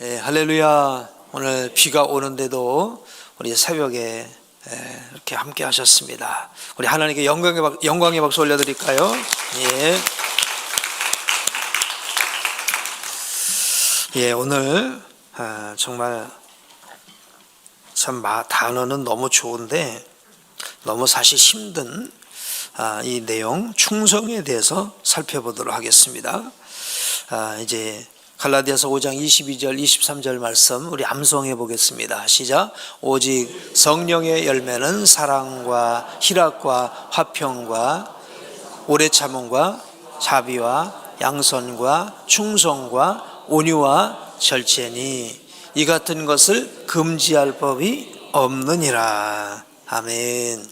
할렐루야. 오늘 비가 오는데도 우리 새벽에 이렇게 함께 하셨습니다. 우리 하나님께 영광의 박수 올려드릴까요? 오늘 정말 참 단어는 너무 좋은데 너무 사실 힘든 이 내용 충성에 대해서 살펴보도록 하겠습니다. 이제 갈라디아서 5장 22절 23절 말씀 우리 암송해 보겠습니다. 시작. 오직 성령의 열매는 사랑과 희락과 화평과 오래 참음과 자비와 양선과 충성과 온유와 절제니 이 같은 것을 금지할 법이 없느니라. 아멘.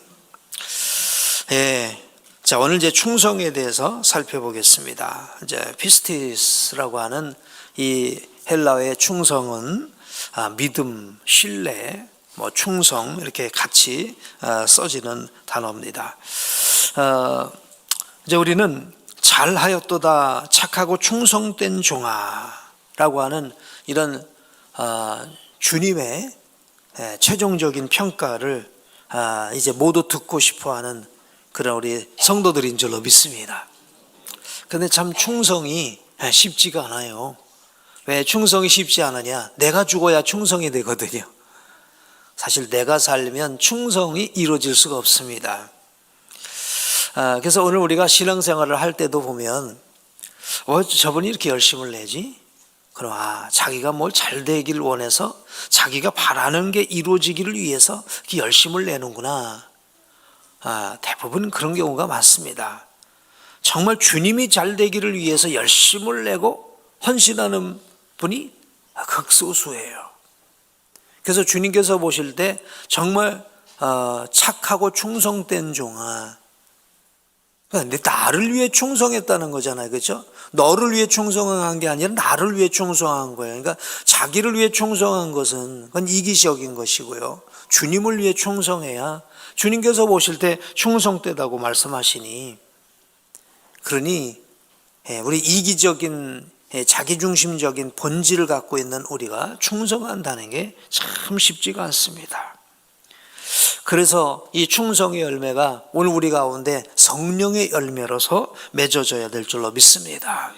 자, 오늘 이제 충성에 대해서 살펴보겠습니다. 이제 피스티스라고 하는 이 헬라어의 충성은 믿음, 신뢰, 충성 이렇게 같이 써지는 단어입니다. 이제 우리는 잘하였도다 착하고 충성된 종아라고 하는 이런 주님의 최종적인 평가를 이제 모두 듣고 싶어하는 그런 우리 성도들인 줄로 믿습니다. 그런데 참 충성이 쉽지가 않아요. 왜 충성이 쉽지 않으냐? 내가 죽어야 충성이 되거든요. 사실 내가 살면 충성이 이루어질 수가 없습니다. 그래서 오늘 우리가 신앙생활을 할 때도 보면 저분이 이렇게 열심을 내지? 그럼 자기가 뭘 잘 되기를 원해서 자기가 바라는 게 이루어지기를 위해서 이렇게 열심을 내는구나. 대부분 그런 경우가 많습니다. 정말 주님이 잘 되기를 위해서 열심을 내고 헌신하는 분이 극소수예요. 그래서 주님께서 보실 때 정말 착하고 충성된 종아, 그러니까 나를 위해 충성했다는 거잖아요. 그렇죠? 너를 위해 충성한 게 아니라 나를 위해 충성한 거예요. 그러니까 자기를 위해 충성한 것은 그건 이기적인 것이고요. 주님을 위해 충성해야 주님께서 보실 때 충성되다고 말씀하시니, 그러니 우리 이기적인 자기중심적인 본질을 갖고 있는 우리가 충성한다는 게 참 쉽지가 않습니다. 그래서 이 충성의 열매가 오늘 우리 가운데 성령의 열매로서 맺어져야 될 줄로 믿습니다.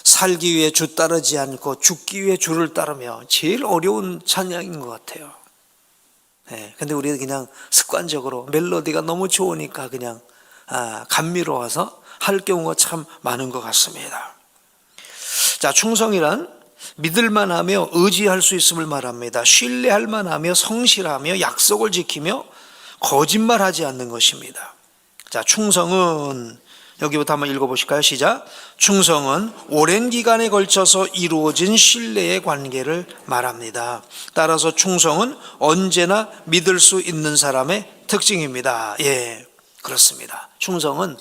살기 위해 주 따르지 않고 죽기 위해 주를 따르며 제일 어려운 찬양인 것 같아요. 근데 우리는 그냥 습관적으로 멜로디가 너무 좋으니까 그냥 감미로워서 할 경우가 참 많은 것 같습니다. 자, 충성이란 믿을만 하며 의지할 수 있음을 말합니다. 신뢰할 만하며 성실하며 약속을 지키며 거짓말하지 않는 것입니다. 자, 충성은 여기부터 한번 읽어보실까요? 시작. 충성은 오랜 기간에 걸쳐서 이루어진 신뢰의 관계를 말합니다. 따라서 충성은 언제나 믿을 수 있는 사람의 특징입니다. 그렇습니다. 충성은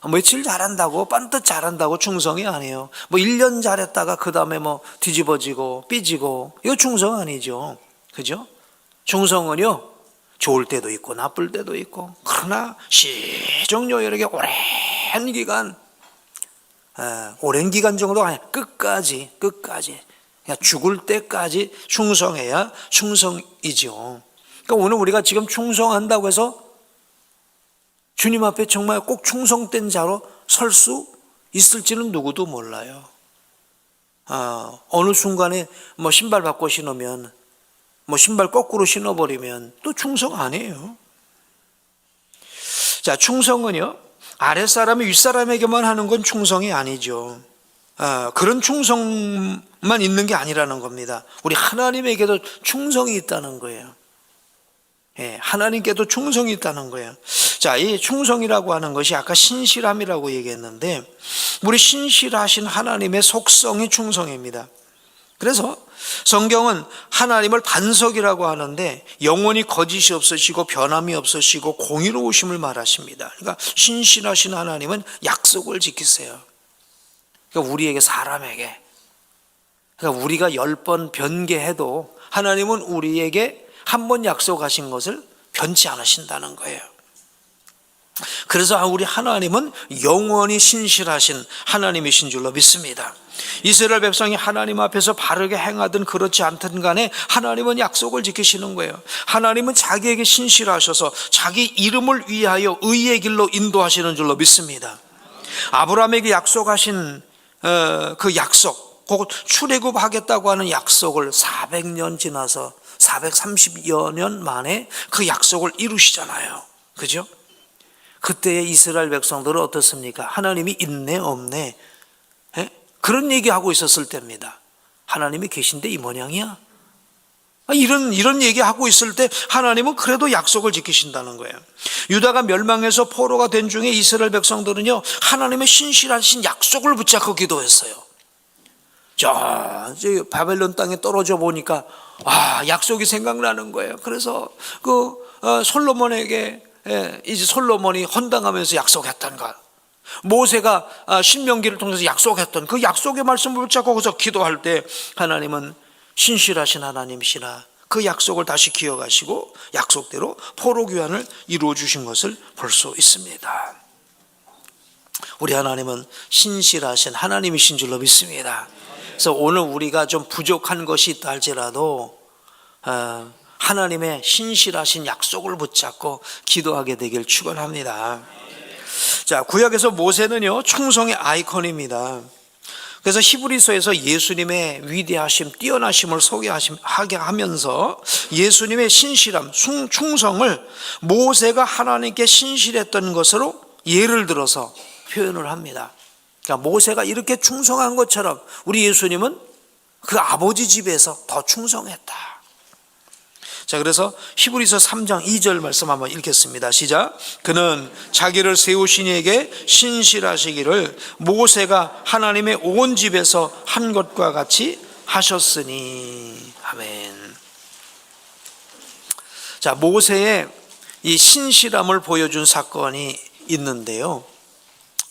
며칠 잘한다고 반듯 잘한다고 충성이 아니에요. 1년 잘했다가 그 다음에 뒤집어지고 삐지고, 이거 충성 아니죠. 그죠? 충성은요, 좋을 때도 있고 나쁠 때도 있고, 그러나 시종요열하게 오랜 기간 정도 아니야. 끝까지 그냥 죽을 때까지 충성해야 충성이죠. 그러니까 오늘 우리가 지금 충성한다고 해서 주님 앞에 정말 꼭 충성된 자로 설 수 있을지는 누구도 몰라요. 어느 순간에 신발 바꿔 신으면, 신발 거꾸로 신어버리면 또 충성 아니에요. 자, 충성은요, 아랫사람이 윗사람에게만 하는 건 충성이 아니죠. 그런 충성만 있는 게 아니라는 겁니다. 우리 하나님에게도 충성이 있다는 거예요. 하나님께도 충성이 있다는 거예요. 자, 이 충성이라고 하는 것이 아까 신실함이라고 얘기했는데, 우리 신실하신 하나님의 속성이 충성입니다. 그래서 성경은 하나님을 반석이라고 하는데 영원히 거짓이 없으시고 변함이 없으시고 공의로우심을 말하십니다. 그러니까 신실하신 하나님은 약속을 지키세요. 그러니까 우리에게, 사람에게, 그러니까 우리가 10번 변개해도 하나님은 우리에게 한 번 약속하신 것을 변치 않으신다는 거예요. 그래서 우리 하나님은 영원히 신실하신 하나님이신 줄로 믿습니다. 이스라엘 백성이 하나님 앞에서 바르게 행하든 그렇지 않든 간에 하나님은 약속을 지키시는 거예요. 하나님은 자기에게 신실하셔서 자기 이름을 위하여 의의 길로 인도하시는 줄로 믿습니다. 아브라함에게 약속하신 그 약속, 곧 출애굽하겠다고 하는 약속을 400년 지나서 430여 년 만에 그 약속을 이루시잖아요. 그죠? 그때의 이스라엘 백성들은 어떻습니까? 하나님이 있네 없네 그런 얘기하고 있었을 때입니다. 하나님이 계신데 이 모양이야? 이런 얘기하고 있을 때 하나님은 그래도 약속을 지키신다는 거예요. 유다가 멸망해서 포로가 된 중에 이스라엘 백성들은요, 하나님의 신실하신 약속을 붙잡고 기도했어요. 저 바벨론 땅에 떨어져 보니까 약속이 생각나는 거예요. 그래서 솔로몬에게 이제 솔로몬이 헌당하면서 약속했던 것, 모세가 신명기를 통해서 약속했던 그 약속의 말씀을 붙잡고 거기서 기도할 때 하나님은 신실하신 하나님이시라 그 약속을 다시 기억하시고 약속대로 포로 귀환을 이루어 주신 것을 볼 수 있습니다. 우리 하나님은 신실하신 하나님이신 줄로 믿습니다. 그래서 오늘 우리가 좀 부족한 것이 있다 할지라도 하나님의 신실하신 약속을 붙잡고 기도하게 되길 축원합니다. 자, 구약에서 모세는요, 충성의 아이콘입니다. 그래서 히브리서에서 예수님의 위대하심, 뛰어나심을 소개하게 하면서 예수님의 신실함, 충성을 모세가 하나님께 신실했던 것으로 예를 들어서 표현을 합니다. 그러니까 모세가 이렇게 충성한 것처럼 우리 예수님은 그 아버지 집에서 더 충성했다. 자, 그래서 히브리서 3장 2절 말씀 한번 읽겠습니다. 시작. 그는 자기를 세우신 이에게 신실하시기를 모세가 하나님의 온 집에서 한 것과 같이 하셨으니. 아멘. 자, 모세의 이 신실함을 보여준 사건이 있는데요.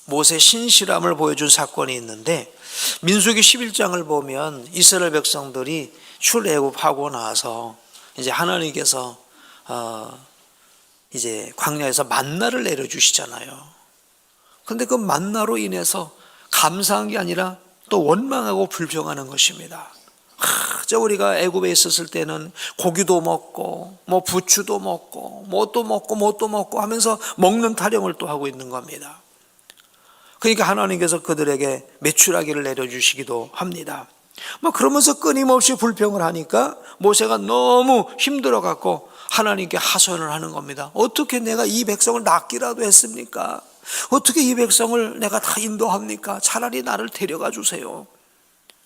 모세의 신실함을 보여준 사건이 있는데, 민수기 11장을 보면 이스라엘 백성들이 출애굽하고 나서 이제 하나님께서 이제 광야에서 만나를 내려주시잖아요. 그런데 그 만나로 인해서 감사한 게 아니라 또 원망하고 불평하는 것입니다. 저 우리가 애굽에 있었을 때는 고기도 먹고 뭐 부추도 먹고 뭣도 먹고 하면서 먹는 타령을 또 하고 있는 겁니다. 그러니까 하나님께서 그들에게 메추라기를 내려주시기도 합니다. 그러면서 끊임없이 불평을 하니까 모세가 너무 힘들어 갖고 하나님께 하소연을 하는 겁니다. 어떻게 내가 이 백성을 낫기라도 했습니까? 어떻게 이 백성을 내가 다 인도합니까? 차라리 나를 데려가 주세요.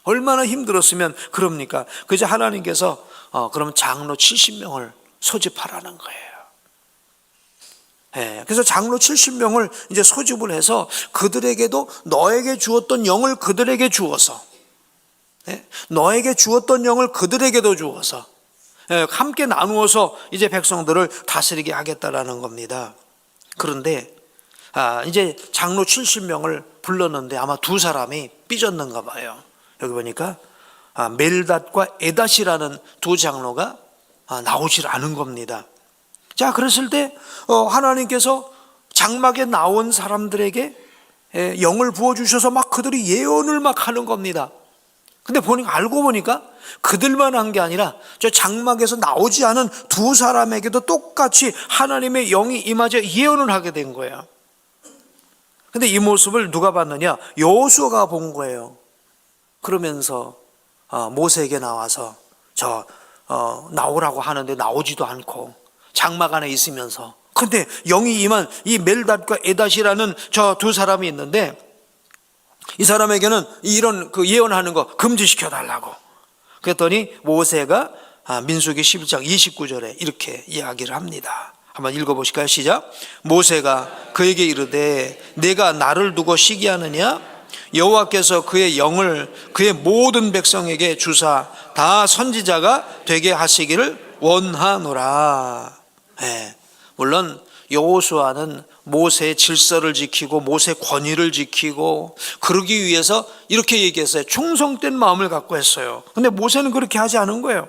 얼마나 힘들었으면 그럽니까? 그저 하나님께서 그럼 장로 70명을 소집하라는 거예요. 그래서 장로 70명을 이제 소집을 해서 그들에게도 너에게 주었던 영을 그들에게 주어서, 너에게 주었던 영을 그들에게도 주어서 함께 나누어서 이제 백성들을 다스리게 하겠다라는 겁니다. 그런데 이제 장로 70명을 불렀는데 아마 두 사람이 삐졌는가 봐요. 여기 보니까 멜닷과 에닷이라는 두 장로가 나오질 않은 겁니다. 자, 그랬을 때 하나님께서 장막에 나온 사람들에게 영을 부어주셔서 막 그들이 예언을 막 하는 겁니다. 근데 알고 보니까 그들만 한 게 아니라 저 장막에서 나오지 않은 두 사람에게도 똑같이 하나님의 영이 임하여 예언을 하게 된 거예요. 근데 이 모습을 누가 봤느냐? 여호수아가 본 거예요. 그러면서 모세에게 나와서 나오라고 하는데 나오지도 않고 장막 안에 있으면서, 근데 영이 임한 이 멜닷과 에닷이라는 저 두 사람이 있는데 이 사람에게는 이런 그 예언하는 거 금지시켜 달라고. 그랬더니 모세가 민수기 11장 29절에 이렇게 이야기를 합니다. 한번 읽어보실까요? 시작. 모세가 그에게 이르되 내가 나를 두고 시기하느냐? 여호와께서 그의 영을 그의 모든 백성에게 주사 다 선지자가 되게 하시기를 원하노라. 물론 여호수아는 모세의 질서를 지키고 모세의 권위를 지키고 그러기 위해서 이렇게 얘기했어요. 충성된 마음을 갖고 했어요. 근데 모세는 그렇게 하지 않은 거예요.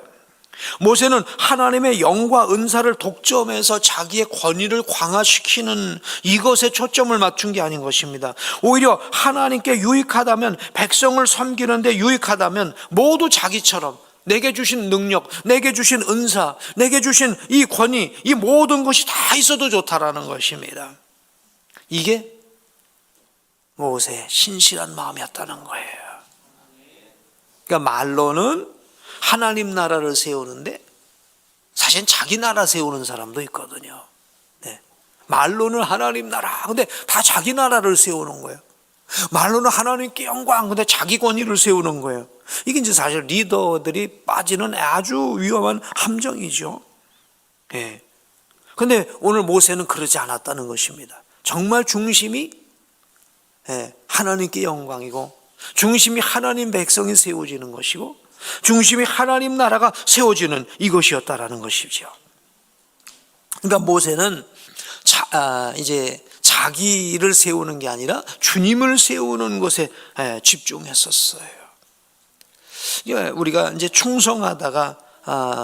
모세는 하나님의 영과 은사를 독점해서 자기의 권위를 강화시키는 이것에 초점을 맞춘 게 아닌 것입니다. 오히려 하나님께 유익하다면, 백성을 섬기는데 유익하다면 모두 자기처럼 내게 주신 능력, 내게 주신 은사, 내게 주신 이 권위, 이 모든 것이 다 있어도 좋다라는 것입니다. 이게 모세의 신실한 마음이었다는 거예요. 그러니까 말로는 하나님 나라를 세우는데 사실 자기 나라 세우는 사람도 있거든요. 네. 말로는 하나님 나라, 근데 다 자기 나라를 세우는 거예요. 말로는 하나님께 영광, 근데 자기 권위를 세우는 거예요. 이게 이제 사실 리더들이 빠지는 아주 위험한 함정이죠. 예. 근데 오늘 모세는 그러지 않았다는 것입니다. 정말 중심이 하나님께 영광이고, 중심이 하나님 백성이 세워지는 것이고, 중심이 하나님 나라가 세워지는 이것이었다라는 것이죠. 그러니까 모세는 이제 자기를 세우는 게 아니라 주님을 세우는 것에 집중했었어요. 우리가 이제 충성하다가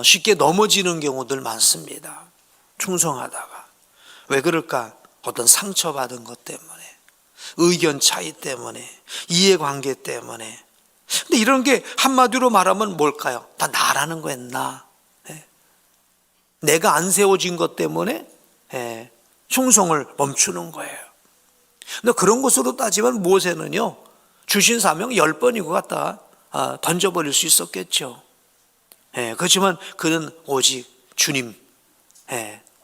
쉽게 넘어지는 경우들 많습니다. 충성하다가 왜 그럴까? 어떤 상처받은 것 때문에, 의견 차이 때문에, 이해관계 때문에. 근데 이런 게 한마디로 말하면 뭘까요? 다 나라는 거야, 나. 내가 안 세워진 것 때문에 충성을 멈추는 거예요. 근데 그런 것으로 따지면 모세는요, 주신 사명 10번이고 갖다 던져버릴 수 있었겠죠. 그렇지만 그는 오직 주님,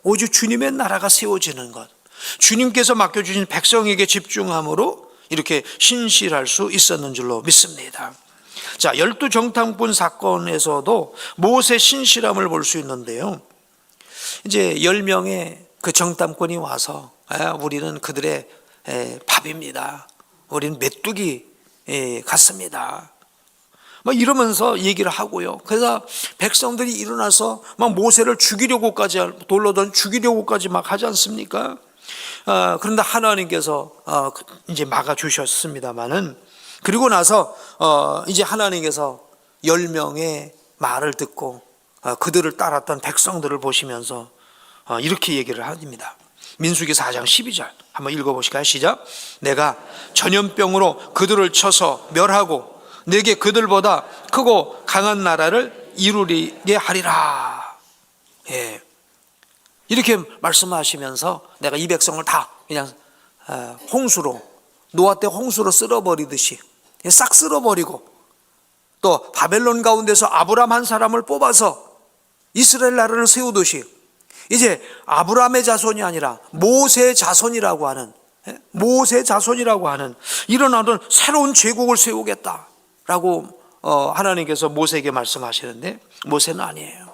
오직 주님의 나라가 세워지는 것, 주님께서 맡겨주신 백성에게 집중함으로 이렇게 신실할 수 있었는 줄로 믿습니다. 자, 12정탐꾼 사건에서도 모세 신실함을 볼 수 있는데요. 이제 10명의 그 정탐꾼이 와서 우리는 그들의 밥입니다. 우리는 메뚜기 같습니다. 막 이러면서 얘기를 하고요. 그래서 백성들이 일어나서 막 모세를 죽이려고까지, 돌로 죽이려고까지 막 하지 않습니까? 그런데 하나님께서 이제 막아주셨습니다만은, 그리고 나서 이제 하나님께서 10명의 말을 듣고 그들을 따랐던 백성들을 보시면서 이렇게 얘기를 합니다. 민수기 4장 12절 한번 읽어보실까요? 시작. 내가 전염병으로 그들을 쳐서 멸하고 내게 그들보다 크고 강한 나라를 이루게 하리라. 예. 이렇게 말씀하시면서 내가 이 백성을 다 그냥 홍수로, 노아 때 홍수로 쓸어버리듯이 싹 쓸어버리고, 또 바벨론 가운데서 아브람 한 사람을 뽑아서 이스라엘 나라를 세우듯이 이제 아브람의 자손이 아니라 모세의 자손이라고 하는, 모세의 자손이라고 하는 이런 어떤 새로운 제국을 세우겠다라고 하나님께서 모세에게 말씀하시는데, 모세는 아니에요.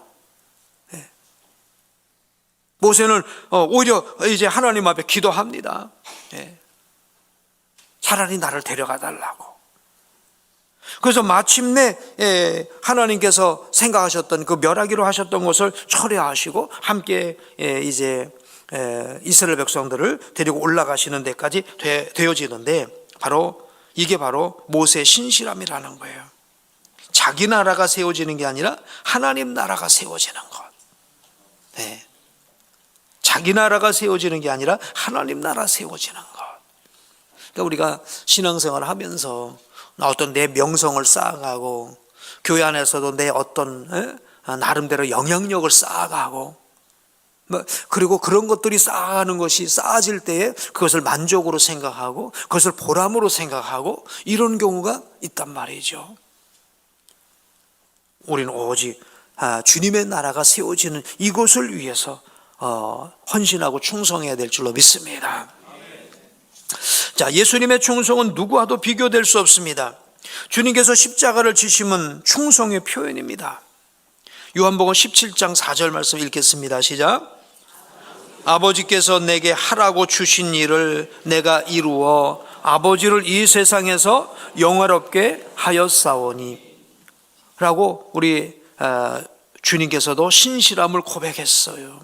모세는 오히려 이제 하나님 앞에 기도합니다. 차라리 나를 데려가 달라고. 그래서 마침내 하나님께서 생각하셨던 그 멸하기로 하셨던 것을 철회하시고 함께 이제 이스라엘 백성들을 데리고 올라가시는 데까지 되어지는데, 이게 바로 모세의 신실함이라는 거예요. 자기 나라가 세워지는 게 아니라 하나님 나라가 세워지는 것. 자기 나라가 세워지는 게 아니라 하나님 나라 세워지는 것. 그러니까 우리가 신앙생활을 하면서 어떤 내 명성을 쌓아가고, 교회 안에서도 내 어떤 나름대로 영향력을 쌓아가고, 그리고 그런 것들이 쌓아가는 것이 쌓아질 때에 그것을 만족으로 생각하고 그것을 보람으로 생각하고 이런 경우가 있단 말이죠. 우리는 오직 주님의 나라가 세워지는 이것을 위해서 헌신하고 충성해야 될 줄로 믿습니다. 자, 예수님의 충성은 누구와도 비교될 수 없습니다. 주님께서 십자가를 지심은 충성의 표현입니다. 요한복음 17장 4절 말씀 읽겠습니다. 시작. 아버지께서 내게 하라고 주신 일을 내가 이루어 아버지를 이 세상에서 영화롭게 하였사오니 라고 우리 주님께서도 신실함을 고백했어요.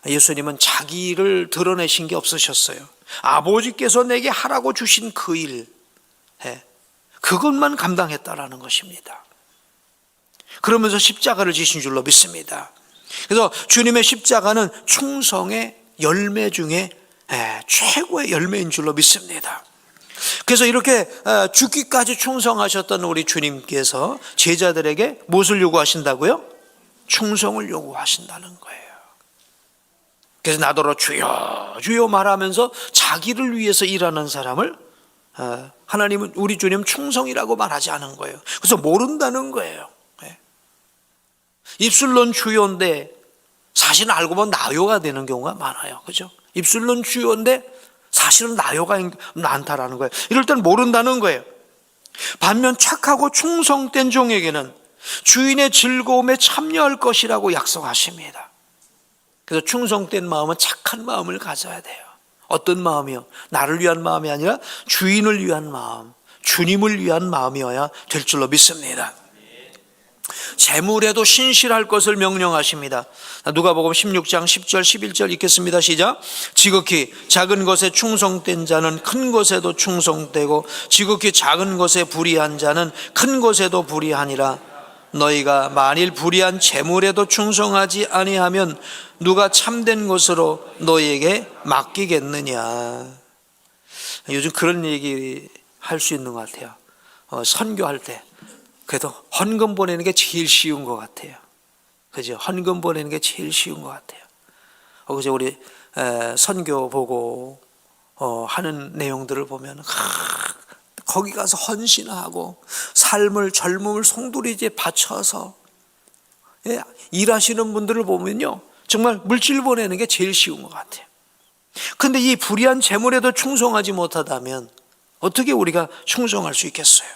예수님은 자기를 드러내신 게 없으셨어요. 아버지께서 내게 하라고 주신 그 일, 그것만 감당했다라는 것입니다. 그러면서 십자가를 지신 줄로 믿습니다. 그래서 주님의 십자가는 충성의 열매 중에 최고의 열매인 줄로 믿습니다. 그래서 이렇게 죽기까지 충성하셨던 우리 주님께서 제자들에게 무엇을 요구하신다고요? 충성을 요구하신다는 거예요. 그래서 나더러 주여 주여 말하면서 자기를 위해서 일하는 사람을 하나님은, 우리 주님 충성이라고 말하지 않은 거예요. 그래서 모른다는 거예요. 입술론 주여인데 사실은 알고 보면 나요가 되는 경우가 많아요. 그죠? 입술론 주여인데 사실은 나요가 많다라는 거예요. 이럴 땐 모른다는 거예요. 반면 착하고 충성된 종에게는 주인의 즐거움에 참여할 것이라고 약속하십니다. 그래서 충성된 마음은 착한 마음을 가져야 돼요. 어떤 마음이요? 나를 위한 마음이 아니라 주인을 위한 마음, 주님을 위한 마음이어야 될 줄로 믿습니다. 재물에도 신실할 것을 명령하십니다. 누가복음 16장 10절 11절 읽겠습니다. 시작. 지극히 작은 것에 충성된 자는 큰 것에도 충성되고 지극히 작은 것에 불의한 자는 큰 것에도 불의하니라. 너희가 만일 불의한 재물에도 충성하지 아니하면 누가 참된 것으로 너희에게 맡기겠느냐. 요즘 그런 얘기 할 수 있는 것 같아요. 선교할 때 그래도 헌금 보내는 게 제일 쉬운 것 같아요. 그죠? 헌금 보내는 게 제일 쉬운 것 같아요. 그래서 우리 선교 보고 하는 내용들을 보면 거기 가서 헌신하고 삶을, 젊음을 송두리째 바쳐서 일하시는 분들을 보면요, 정말 물질 보내는 게 제일 쉬운 것 같아요. 근데 이 불의한 재물에도 충성하지 못하다면 어떻게 우리가 충성할 수 있겠어요?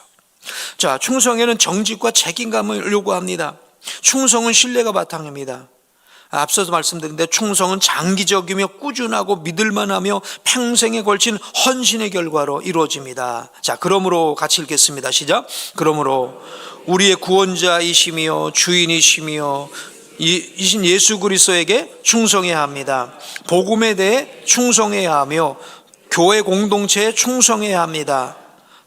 자, 충성에는 정직과 책임감을 요구합니다. 충성은 신뢰가 바탕입니다. 앞서서 말씀드린데 충성은 장기적이며 꾸준하고 믿을만하며 평생에 걸친 헌신의 결과로 이루어집니다. 자, 그러므로 같이 읽겠습니다. 시작. 그러므로 우리의 구원자이시며 주인이시며 이신 예수 그리스도에게 충성해야 합니다. 복음에 대해 충성해야 하며 교회 공동체에 충성해야 합니다.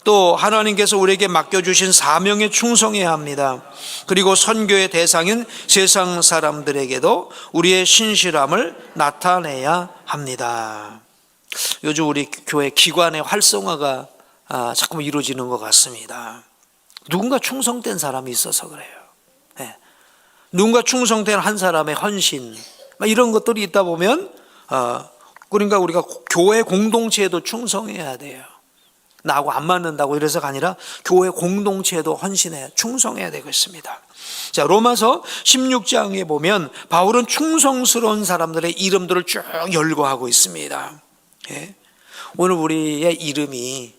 또 하나님께서 우리에게 맡겨주신 사명에 충성해야 합니다. 그리고 선교의 대상인 세상 사람들에게도 우리의 신실함을 나타내야 합니다. 요즘 우리 교회 기관의 활성화가 자꾸 이루어지는 것 같습니다. 누군가 충성된 사람이 있어서 그래요. 누군가 충성된 한 사람의 헌신, 이런 것들이 있다 보면 그러니까 우리가 교회 공동체에도 충성해야 돼요. 나하고 안 맞는다고 이래서가 아니라 교회 공동체에도 헌신해 충성해야 되겠습니다. 자, 로마서 16장에 보면 바울은 충성스러운 사람들의 이름들을 쭉 열거하고 있습니다. 오늘 우리의 이름이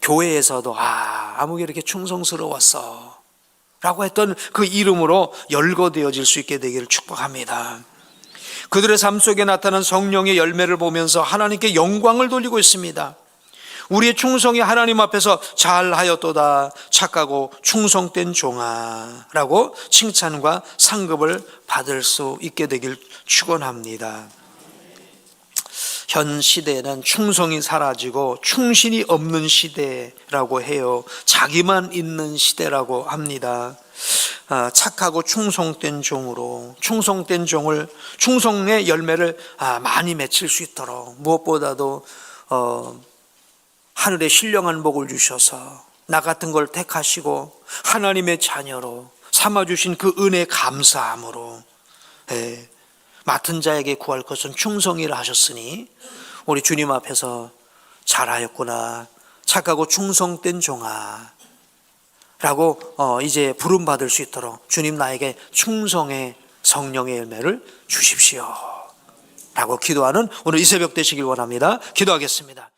교회에서도 아무개 이렇게 충성스러웠어 라고 했던 그 이름으로 열거되어질 수 있게 되기를 축복합니다. 그들의 삶 속에 나타난 성령의 열매를 보면서 하나님께 영광을 돌리고 있습니다. 우리의 충성이 하나님 앞에서 잘하였도다 착하고 충성된 종아 라고 칭찬과 상급을 받을 수 있게 되길 축원합니다. 현 시대에는 충성이 사라지고 충신이 없는 시대라고 해요. 자기만 있는 시대라고 합니다. 착하고 충성된 종으로, 충성된 종을, 충성의 열매를 많이 맺힐 수 있도록 무엇보다도 하늘에 신령한 복을 주셔서 나 같은 걸 택하시고 하나님의 자녀로 삼아주신 그 은혜 감사함으로 맡은 자에게 구할 것은 충성이라 하셨으니 우리 주님 앞에서 잘하였구나 착하고 충성된 종아 라고 이제 부름받을 수 있도록 주님 나에게 충성의 성령의 열매를 주십시오 라고 기도하는 오늘 이 새벽 되시길 원합니다. 기도하겠습니다.